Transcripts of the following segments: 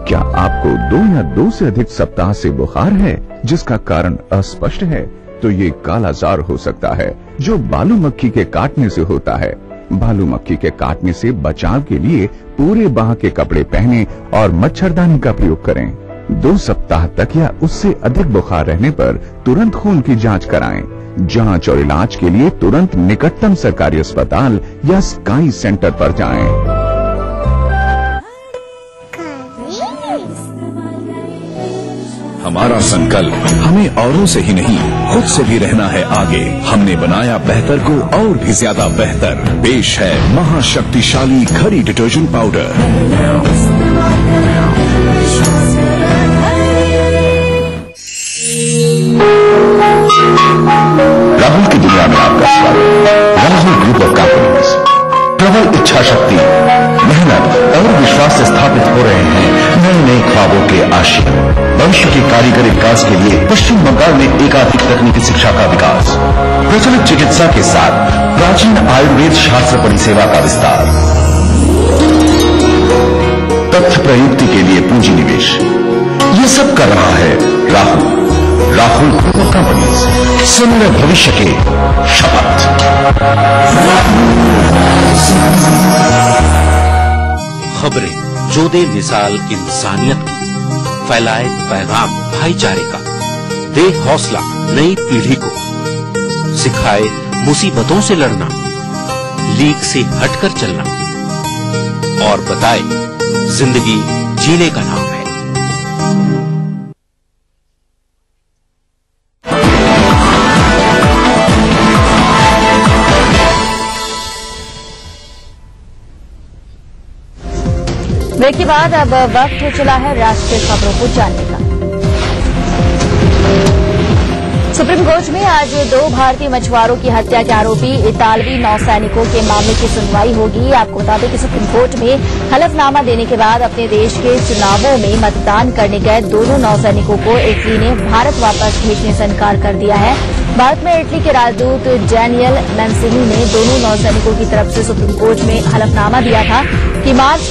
क्या आपको 2 या 2 से अधिक सप्ताह से बुखार है जिसका कारण अस्पष्ट है? तो ये कालाजार हो सकता है जो बालू मक्खी के काटने से होता है। बालू मक्खी के काटने से बचाव के लिए पूरे बाह के कपड़े पहने और मच्छरदानी का प्रयोग करें। 2 सप्ताह तक या उससे अधिक बुखार रहने पर तुरंत खून की जांच कराएं। जांच और इलाज के लिए तुरंत निकटतम सरकारी अस्पताल या स्काई सेंटर पर जाएं। हमारा संकल्प हमें औरों से ही नहीं खुद से भी रहना है आगे। हमने बनाया बेहतर को और भी ज्यादा बेहतर। पेश है महाशक्तिशाली खरी डिटर्जेंट पाउडर। राहुल की दुनिया में आपका स्वागत। राहुल ग्रुप ऑफ कंपनीज प्रबल इच्छा शक्ति, मेहनत और विश्वास से स्थापित हो रहे हैं नए नए ख्वाबों के आशिक। भविष्य के कारीगरी विकास के लिए पश्चिम बंगाल में एकाधिक तकनीकी शिक्षा का विकास, प्रचलित चिकित्सा के साथ प्राचीन आयुर्वेद शास्त्र परिसेवा का विस्तार, तथ्य प्रयुक्ति के लिए पूंजी निवेश, ये सब कर रहा है राहुल ग्रुप ऑफ कंपनीज। सुंदर भविष्य के शपथ। खबरें जो दे मिसाल इंसानियत की, फैलाए पैगाम भाईचारे का, दे हौसला नई पीढ़ी को, सिखाए मुसीबतों से लड़ना, लीक से हटकर चलना और बताए जिंदगी जीने का नाम है। ब्रेक के बाद अब वक्त हो चला है राष्ट्रीय खबरों को जानने का। सुप्रीम कोर्ट में आज 2 भारतीय मछुआरों की हत्या के आरोपी इतालवी नौसैनिकों के मामले की सुनवाई होगी। आपको बता दें कि सुप्रीम कोर्ट में हलफनामा देने के बाद अपने देश के चुनावों में मतदान करने गए दोनों नौसैनिकों को इटली ने भारत वापस भेजने से इनकार कर दिया है। भारत में इटली के राजदूत डैनियल मैंसिनी ने दोनों नौसैनिकों की तरफ से सुप्रीम कोर्ट में हलफनामा दिया था कि मार्च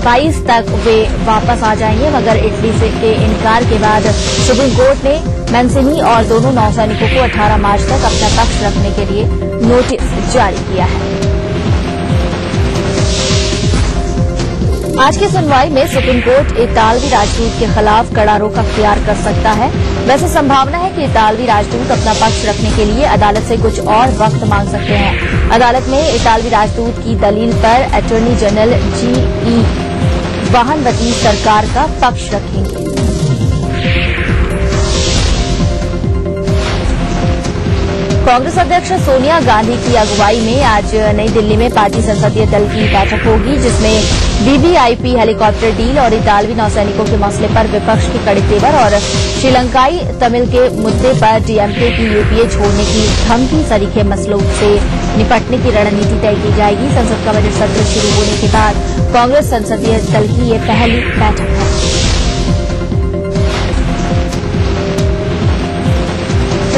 22 तक वे वापस आ जाएंगे, मगर इटली से के इनकार के बाद सुप्रीम कोर्ट ने मैंसिनी और दोनों नौसैनिकों को 18 मार्च तक अपना पक्ष रखने के लिए नोटिस जारी किया है। आज की सुनवाई में सुप्रीम कोर्ट इतालवी राजदूत के खिलाफ कड़ा रुख अख्तियार कर सकता है। वैसे संभावना है कि इतालवी राजदूत अपना पक्ष रखने के लिए अदालत से कुछ और वक्त मांग सकते हैं। अदालत में इतालवी राजदूत की दलील पर अटॉर्नी जनरल जी.ई. वाहनवती सरकार का पक्ष रखेंगे। कांग्रेस अध्यक्ष सोनिया गांधी की अगुवाई में आज नई दिल्ली में पार्टी संसदीय दल की बैठक होगी, जिसमें वीवीआईपी हेलीकॉप्टर डील और इतालवी नौसैनिकों के मसले पर विपक्ष के कड़े तेवर और श्रीलंकाई तमिल के मुद्दे पर डीएमके की यूपीए छोड़ने की धमकी सरीखे मसलों से निपटने की रणनीति तय की जाएगी। संसद का बजट सत्र शुरू होने के बाद कांग्रेस संसदीय दल की ये पहली बैठक है।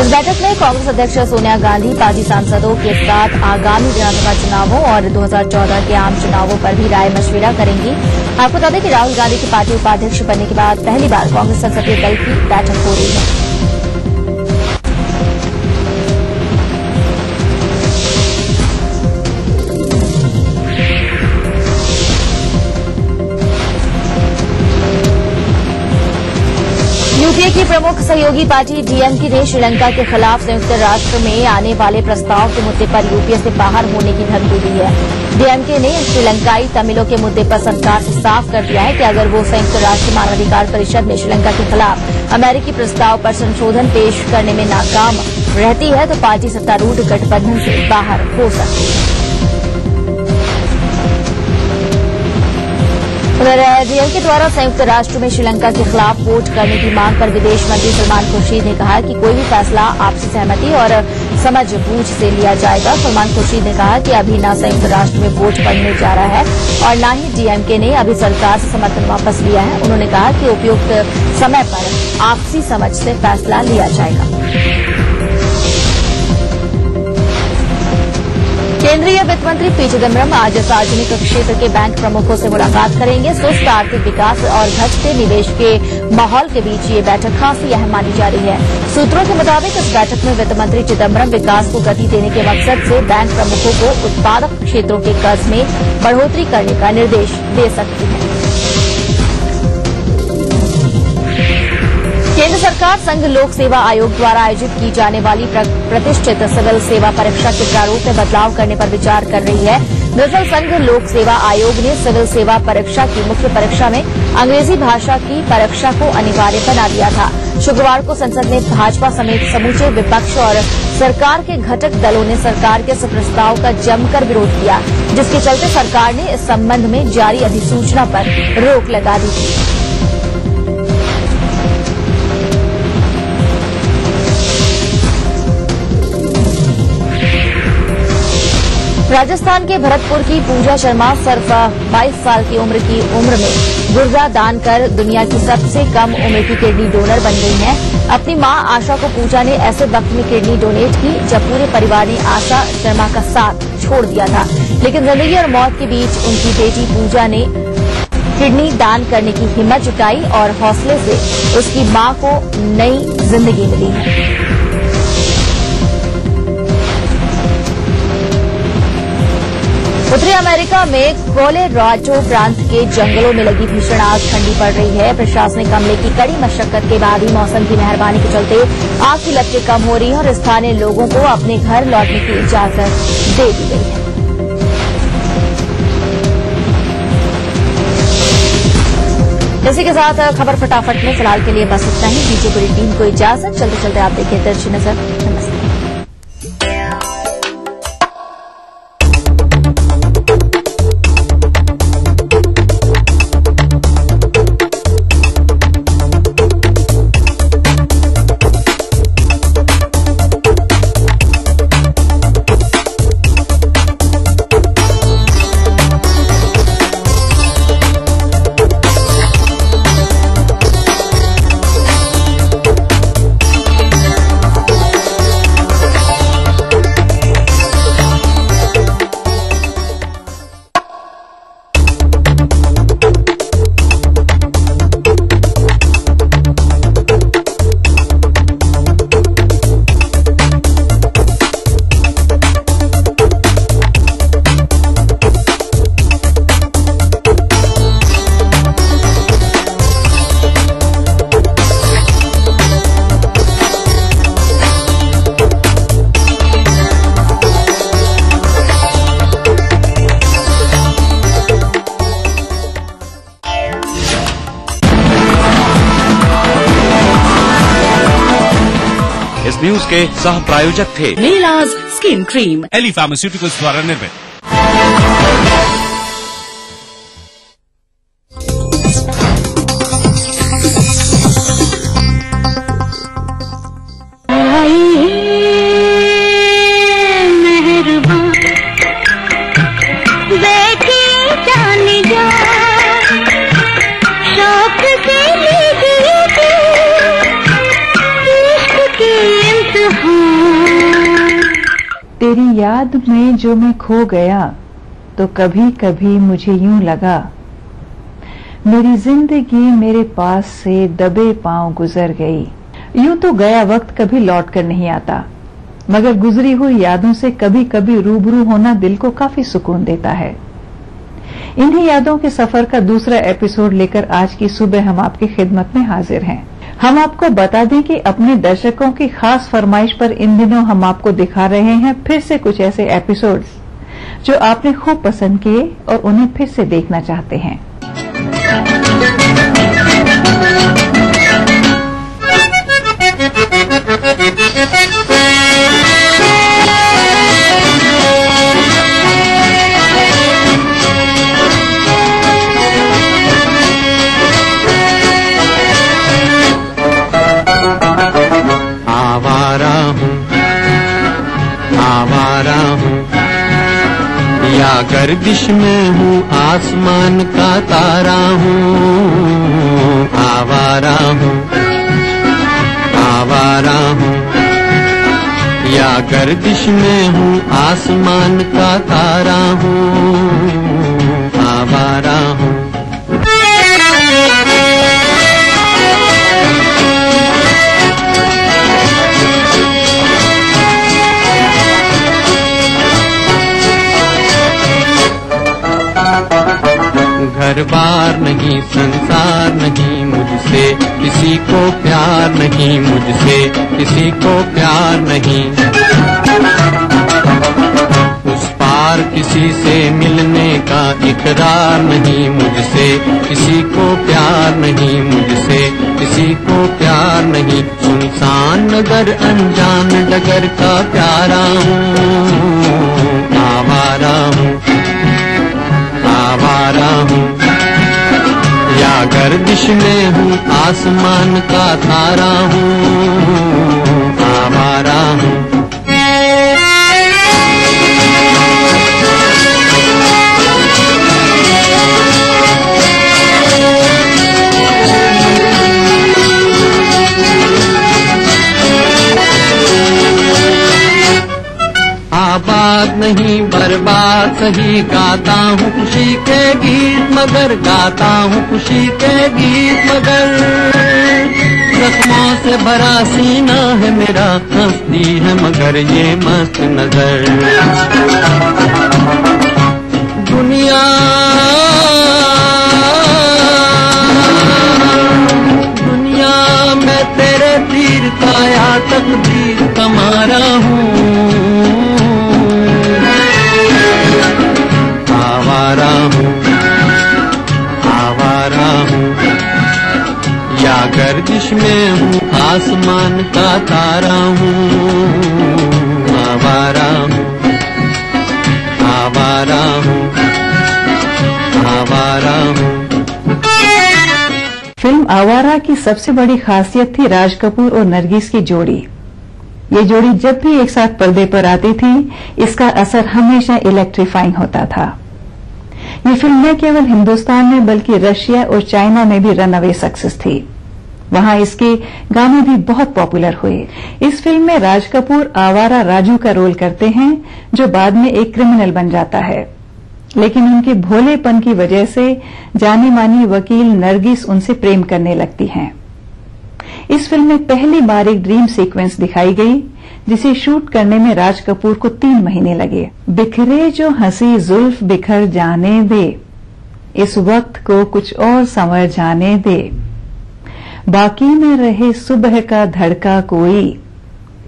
इस बैठक में कांग्रेस अध्यक्ष सोनिया गांधी पार्टी सांसदों के साथ आगामी विधानसभा चुनावों और 2014 के आम चुनावों पर भी राय मशविरा करेंगी। आपको बता दें कि राहुल गांधी की पार्टी उपाध्यक्ष बनने के बाद पहली बार कांग्रेस संसदीय दल की बैठक हो रही है। यूपीए की प्रमुख सहयोगी पार्टी डीएमके ने श्रीलंका के खिलाफ संयुक्त राष्ट्र में आने वाले प्रस्ताव के मुद्दे पर यूपीए से बाहर होने की धमकी दी है। डीएमके ने श्रीलंकाई तमिलों के मुद्दे पर सरकार से साफ कर दिया है कि अगर वो संयुक्त राष्ट्र मानवाधिकार परिषद में श्रीलंका के खिलाफ अमेरिकी प्रस्ताव पर संशोधन पेश करने में नाकाम रहती है तो पार्टी सत्तारूढ़ गठबंधन से बाहर हो सकती है। उधर डीएमके द्वारा संयुक्त राष्ट्र में श्रीलंका के खिलाफ वोट करने की मांग पर विदेश मंत्री सलमान खुर्शीद ने कहा कि कोई भी फैसला आपसी सहमति और समझ बूझ से लिया जाएगा। सलमान खुर्शीद ने कहा कि अभी न संयुक्त राष्ट्र में वोट पड़ने जा रहा है और न ही डीएमके ने अभी सरकार से समर्थन वापस लिया है। उन्होंने कहा कि उपयुक्त समय पर आपसी समझ से फैसला लिया जाएगा। केंद्रीय वित्त मंत्री पी चिदम्बरम आज सार्वजनिक क्षेत्र के बैंक प्रमुखों से मुलाकात करेंगे। सुस्त आर्थिक विकास और घटते निवेश के माहौल के बीच ये बैठक खासी अहम मानी जा रही है। सूत्रों के मुताबिक इस बैठक में वित्त मंत्री चिदम्बरम विकास को गति देने के मकसद से बैंक प्रमुखों को उत्पादक क्षेत्रों के कर्ज में बढ़ोतरी करने का निर्देश दे सकती है। केंद्र सरकार संघ लोक सेवा आयोग द्वारा आयोजित की जाने वाली प्रतिष्ठित सिविल सेवा परीक्षा के प्रारूप में बदलाव करने पर विचार कर रही है। दरअसल संघ लोक सेवा आयोग ने सिविल सेवा परीक्षा की मुख्य परीक्षा में अंग्रेजी भाषा की परीक्षा को अनिवार्य बना दिया था। शुक्रवार को संसद में भाजपा समेत समूचे विपक्ष और सरकार के घटक दलों ने सरकार के इस प्रस्ताव का जमकर विरोध किया, जिसके चलते सरकार ने इस संबंध में जारी अधिसूचना पर रोक लगा दी थी। राजस्थान के भरतपुर की पूजा शर्मा सिर्फ 22 साल की उम्र में गुर्दा दान कर दुनिया की सबसे कम उम्र की किडनी डोनर बन गई हैं। अपनी मां आशा को पूजा ने ऐसे वक्त में किडनी डोनेट की जब पूरे परिवार ने आशा शर्मा का साथ छोड़ दिया था, लेकिन जिंदगी और मौत के बीच उनकी बेटी पूजा ने किडनी दान करने की हिम्मत जुटाई और हौसले से उसकी मां को नई जिंदगी मिली है। उत्तरी अमेरिका में कोलोराडो प्रांत के जंगलों में लगी भीषण आग ठंडी पड़ रही है। प्रशासनिक अमले की कड़ी मशक्कत के बाद ही मौसम की मेहरबानी के चलते आग की लपटें कम हो रही हैं और स्थानीय लोगों को अपने घर लौटने की इजाजत दे दी गई है। इसी के साथ खबर फटाफट में फिलहाल के लिए बस इतना ही। डीजे पूरी टीम को इजाजत। चलते चलते आप देखिए तिरछी नजर। नमस्ते। इस न्यूज के सह प्रायोजक थे नीलाज स्किन क्रीम, एली फार्मास्यूटिकल्स द्वारा निर्मित। तेरी याद में जो मैं खो गया तो कभी कभी मुझे यूं लगा मेरी जिंदगी मेरे पास से दबे पांव गुजर गई। यूं तो गया वक्त कभी लौट कर नहीं आता, मगर गुजरी हुई यादों से कभी कभी रूबरू होना दिल को काफी सुकून देता है। इन्हीं यादों के सफर का दूसरा एपिसोड लेकर आज की सुबह हम आपकी खिदमत में हाजिर हैं। हम आपको बता दें कि अपने दर्शकों की खास फरमाइश पर इन दिनों हम आपको दिखा रहे हैं फिर से कुछ ऐसे एपिसोड्स जो आपने खूब पसंद किए और उन्हें फिर से देखना चाहते हैं। आवारा हूँ या गर्दिश में हूँ, आसमान का तारा हूँ। आवारा हूँ या या गर्दिश में हूँ आसमान का तारा हूँ, आवारा हूँ। घर बार नहीं, संसार नहीं, मुझसे किसी को प्यार नहीं, मुझसे किसी को प्यार नहीं। उस पार किसी से मिलने का इकरार नहीं, मुझसे किसी को प्यार नहीं, मुझसे किसी को प्यार नहीं। सुनसान नगर अनजान डगर का प्यारा हूँ, आवारा हूँ, आवारा हूँ। या गर्दिश में हूँ आसमान का तारा हूँ, आवारा हूँ। आबाद नहीं बर्बाद सही, गाता हूँ खुशी के गीत मगर, गाता हूँ खुशी के गीत मगर। जख्मों से भरा सीना है मेरा, हंसती है मगर ये मस्त नजर। दुनिया दुनिया मैं तेरे तीर का या तकदीर का मारा हूँ, आवारा हूँ, आवारा हूँ। या गर्दिश में हूँ आसमान का तारा हूँ, आवारा हूँ, आवारा हूँ, आवारा हूँ। फिल्म आवारा की सबसे बड़ी खासियत थी राज कपूर और नरगिस की जोड़ी। ये जोड़ी जब भी एक साथ पर्दे पर आती थी, इसका असर हमेशा इलेक्ट्रीफाइंग होता था। ये फिल्म न केवल हिंदुस्तान में बल्कि रशिया और चाइना में भी रनअवे सक्सेस थी। वहां इसके गाने भी बहुत पॉपुलर हुए। इस फिल्म में राज कपूर आवारा राजू का रोल करते हैं, जो बाद में एक क्रिमिनल बन जाता है, लेकिन उनके भोलेपन की वजह से जानी मानी वकील नरगिस उनसे प्रेम करने लगती हैं। इस फिल्म में पहली बार एक ड्रीम सीक्वेंस दिखाई गई, जिसे शूट करने में राज कपूर को 3 महीने लगे। बिखरे जो हंसी जुल्फ बिखर जाने दे, इस वक्त को कुछ और संवर जाने दे, बाकी में रहे सुबह का धड़का कोई,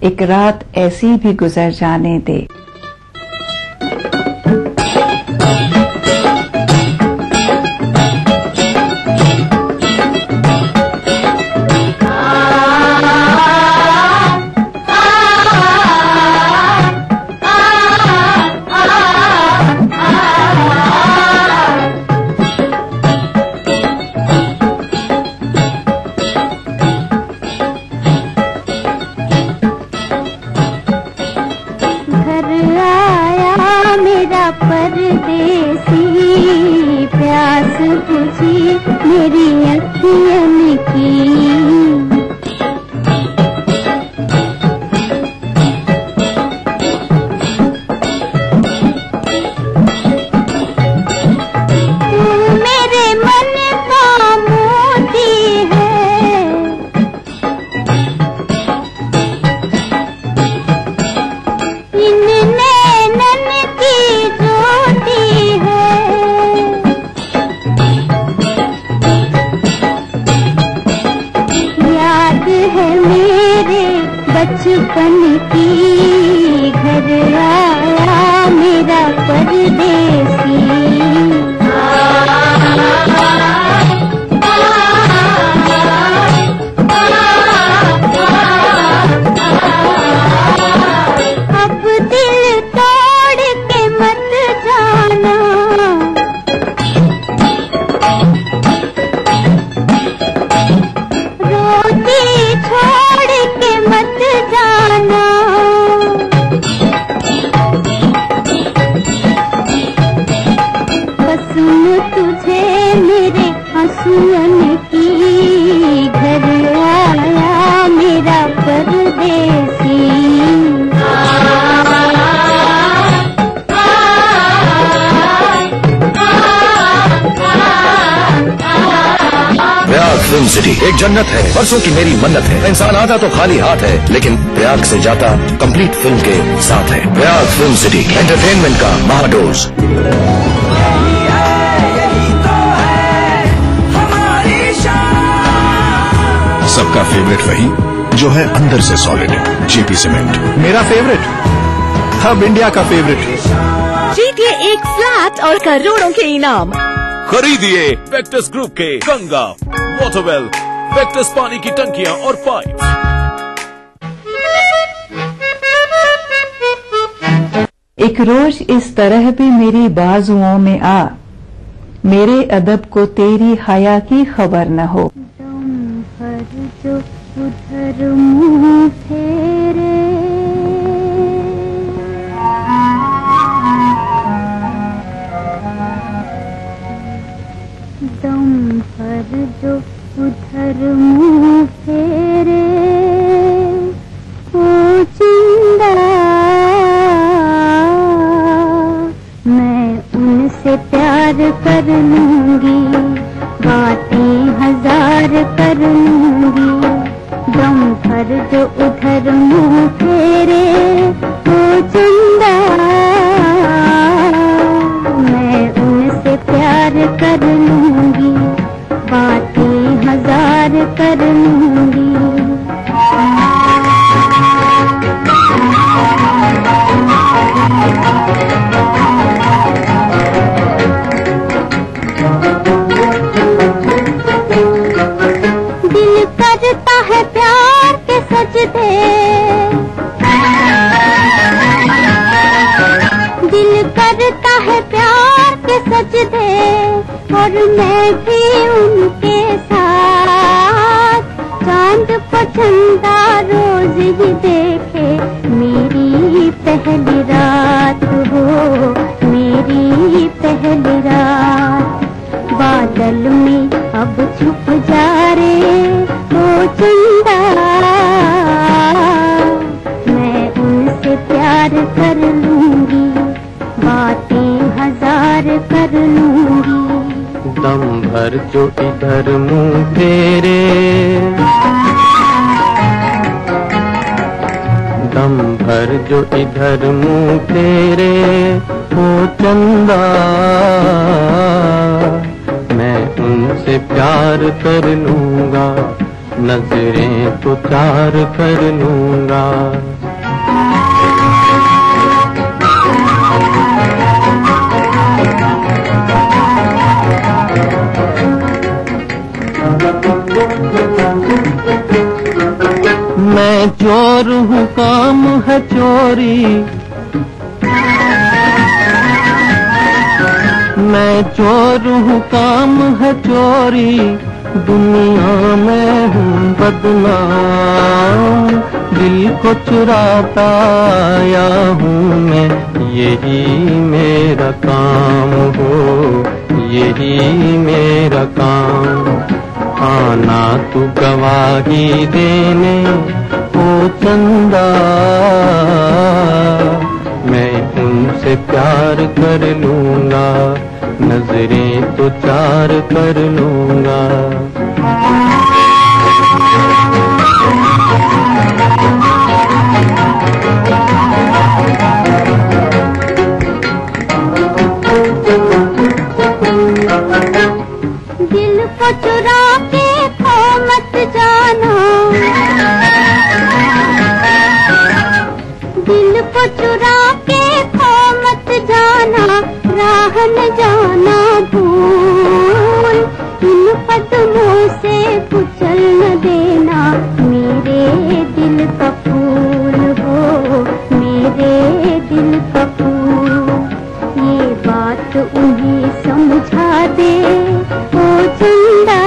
एक रात ऐसी भी गुजर जाने दे। मेरी अखियन की बचपन की घर आया मेरा परदेसी। अब दिल तोड़ के मत जाना, रोटी छोड़ के मत जाना, कसम तुझे मेरे हंसुअन की घर आया मेरा परदेसी। प्रयाग फिल्म सिटी एक जन्नत है, बरसों की मेरी मन्नत है। इंसान आता तो खाली हाथ है, लेकिन प्रयाग से जाता कंप्लीट फिल्म के साथ है। प्रयाग फिल्म सिटी एंटरटेनमेंट का महाडोज। सबका फेवरेट वही जो है अंदर से सॉलिड, जेपी सीमेंट। मेरा फेवरेट, अब इंडिया का फेवरेट। जीतिए एक फ्लैट और करोड़ों के इनाम। खरीदिए वेक्टस ग्रुप के गंगा, वाटरवेल, वेक्टस पानी की टंकियां और पाइप। एक रोज इस तरह भी मेरी बाजुओं में आ, मेरे अदब को तेरी हया की खबर न हो। दम भर जो उधर मुंह फेरे, दम भर जो उधर मुंह फेरे, ओ जिंदा मैं उनसे प्यार कर लूंगी, बातें हजार कर लूंगी। दम भर जो उधर मुंह फेरे, ओ जिंदा मैं उनसे प्यार कर लूंगी, बातें हजार कर लूंगी। दिल करता है प्यार के सजदे, दिल करता है प्यार के सजदे, और मैं भी उनके साथ। चांद को चंदा रोज ही देखे, मेरी पहली रात हो, मेरी पहली रात। बादल में अब छुप जा रे, ओ चंदा मैं उनसे प्यार कर लूंगी, बातें हजार कर लूंगी। दम भर जो इधर मुंह फेरे, दम भर जो इधर मुंह फेरे, ओ चंदा मैं उनसे प्यार कर लूंगा, नजरें तो चार कर लूंगा। मैं चोर हूँ, काम है चोरी, मैं चोर हूँ, काम है चोरी। दुनिया में हूँ बदनाम, दिल को चुराता आया हूँ मैं, यही मेरा काम हो, यही मेरा काम। आना तू गवाही देने, ओ चंदा मैं उनसे प्यार कर लूंगा, नजरें तो चार कर लूंगा। दिल को चुरा के खो मत जाना, दिल को चुरा के खो मत जाना, राह न जाना भूल। इन कदमों से कुचल न देना, मेरे दिल का फूल हो, मेरे दिल का फूल। ये बात उन्हें समझा दे, ओ चंदा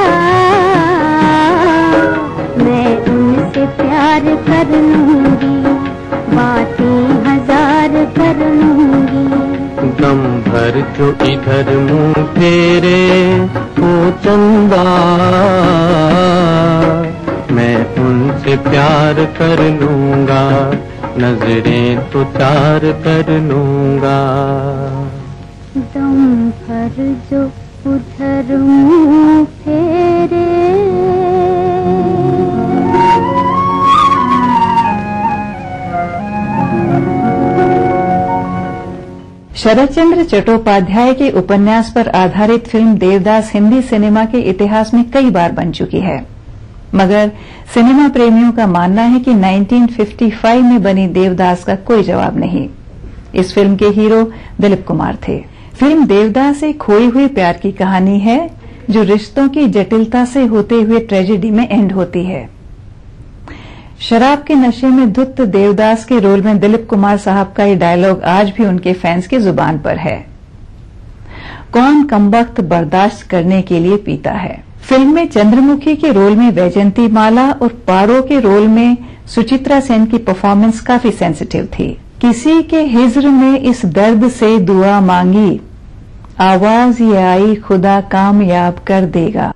मैं उनसे प्यार कर लूंगी, बातें हजार कर लूंगी। दम भर जो इधर मुंह फेरे, ओ चंदा मैं उनसे प्यार कर लूंगा, नजरें तो चार कर लूंगा। दम भर जो उधर मुंह फेरे, शरदचंद्र चट्टोपाध्याय के उपन्यास पर आधारित फिल्म देवदास हिंदी सिनेमा के इतिहास में कई बार बन चुकी है, मगर सिनेमा प्रेमियों का मानना है कि 1955 में बनी देवदास का कोई जवाब नहीं। इस फिल्म के हीरो दिलीप कुमार थे। फिल्म देवदास एक खोई हुई प्यार की कहानी है जो रिश्तों की जटिलता से होते हुए ट्रेजेडी में एंड होती है। शराब के नशे में धुत देवदास के रोल में दिलीप कुमार साहब का ये डायलॉग आज भी उनके फैंस की जुबान पर है, कौन कमबख्त बर्दाश्त करने के लिए पीता है। फिल्म में चंद्रमुखी के रोल में वैजंती माला और पारो के रोल में सुचित्रा सेन की परफॉर्मेंस काफी सेंसिटिव थी। किसी के हिज्र में इस दर्द से दुआ मांगी, आवाज ये आई खुदा कामयाब कर देगा।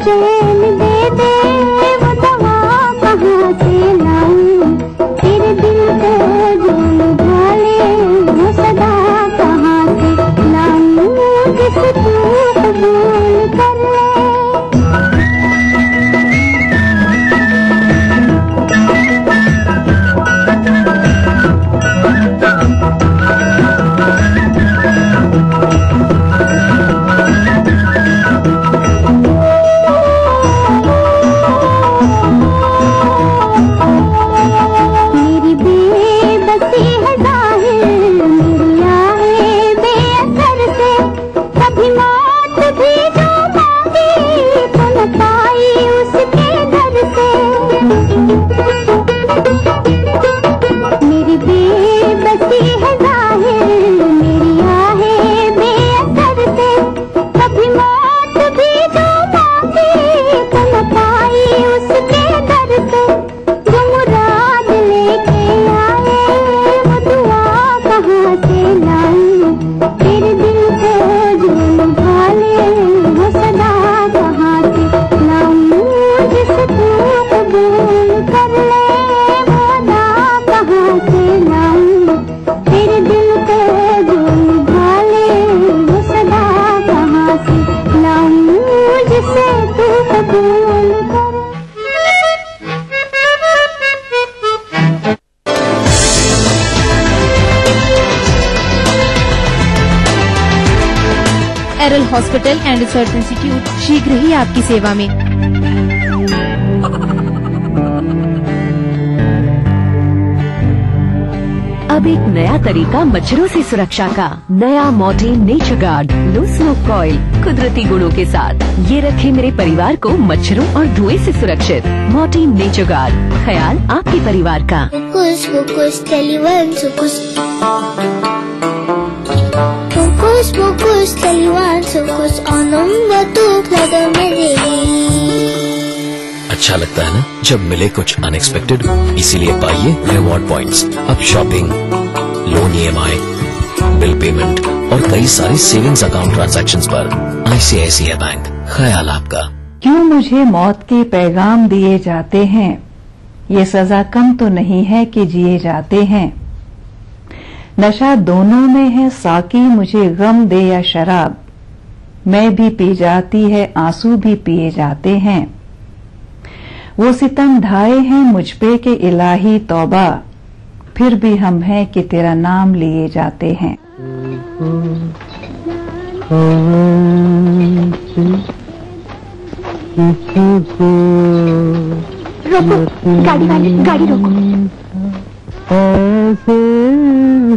चैन दे हॉस्पिटल एंड रिसर्च इंस्टीट्यूट शीघ्र ही आपकी सेवा में। अब एक नया तरीका मच्छरों से सुरक्षा का। नया Mortein nature guard low smoke coil कुदरती गुणों के साथ। ये रखे मेरे परिवार को मच्छरों और धुएं से सुरक्षित। मॉर्टीन नेचर गार्ड, ख्याल आपके परिवार का। अच्छा लगता है ना जब मिले कुछ अनएक्सपेक्टेड, इसीलिए पाइए रिवॉर्ड पॉइंट्स। अब shopping, loan EMI, bill payment और कई सारे सेविंग्स अकाउंट ट्रांजैक्शंस पर ICICI बैंक, ख्याल आपका। क्यों मुझे मौत के पैगाम दिए जाते हैं, ये सजा कम तो नहीं है कि जिए जाते हैं। नशा दोनों में है साकी, मुझे गम दे या शराब, मैं भी पी जाती है, आंसू भी पिए जाते हैं। वो सितम ढाए हैं मुझ पे के इलाही तौबा, फिर भी हम हैं कि तेरा नाम लिए जाते हैं। रोको, गाड़ी वाले, गाड़ी रोको। ऐसे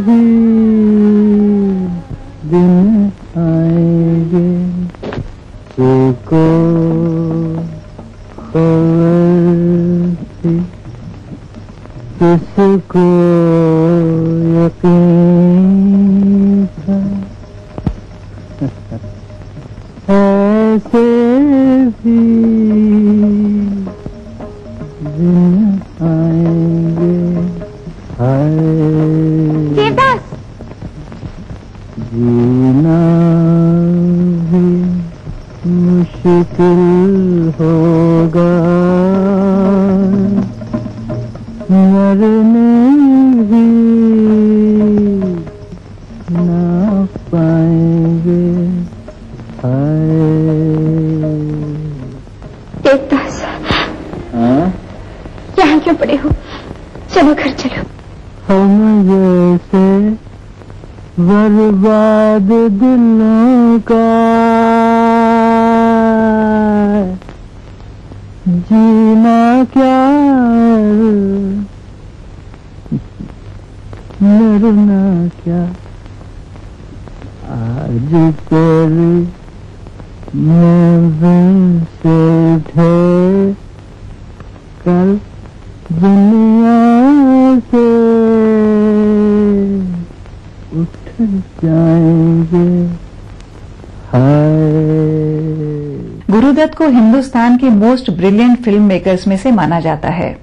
ही दिन आएंगे, को किसको यकीन था, ऐसे भी दिन आएंगे। देवदास, जीना भी मुश्किल होगा, मरने भी ना पाएंगे। देवदास, यहाँ क्यों पड़े हो? चलो घर चलो। हम जैसे बर्बाद दिलों का जीना क्या, मरना क्या। आज तेरी मंजिल से उठे, कल दुनिया से उठ जाएंगे। गुरुदत्त को हिंदुस्तान के मोस्ट ब्रिलियंट फिल्म मेकर्स में से माना जाता है।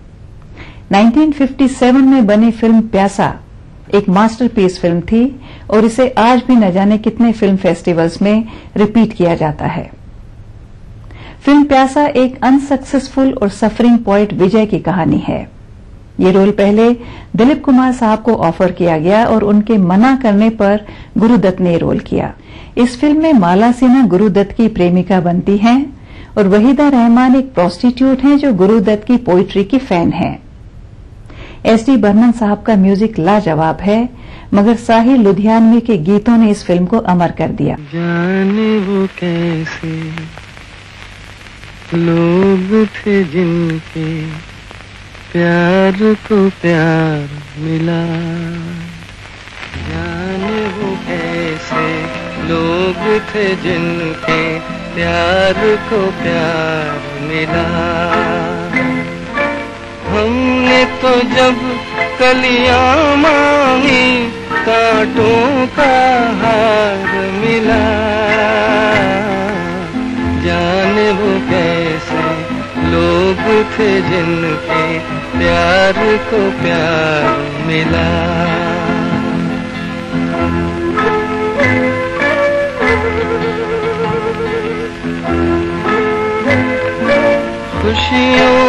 1957 में बनी फिल्म प्यासा एक मास्टरपीस फिल्म थी और इसे आज भी न जाने कितने फिल्म फेस्टिवल्स में रिपीट किया जाता है। फिल्म प्यासा एक अनसक्सेसफुल और सफरिंग पोएट विजय की कहानी है। ये रोल पहले दिलीप कुमार साहब को ऑफर किया गया और उनके मना करने पर गुरुदत्त ने रोल किया। इस फिल्म में माला सिन्हा गुरुदत्त की प्रेमिका बनती हैं और वहीदा रहमान एक प्रोस्टिट्यूट हैं जो गुरुदत्त की पोइट्री की फैन हैं। SD बर्मन साहब का म्यूजिक लाजवाब है, मगर साहिर लुधियानवी के गीतों ने इस फिल्म को अमर कर दिया। जाने वो कैसे लोग थे जिनके प्यार को प्यार मिला, जाने वो कैसे लोग थे जिनके प्यार को प्यार मिला। हमने तो जब कलियां मांगी कांटों का हार मिला, जाने वो कैसे लोग थे जिनके प्यार को प्यार मिला। खुशियों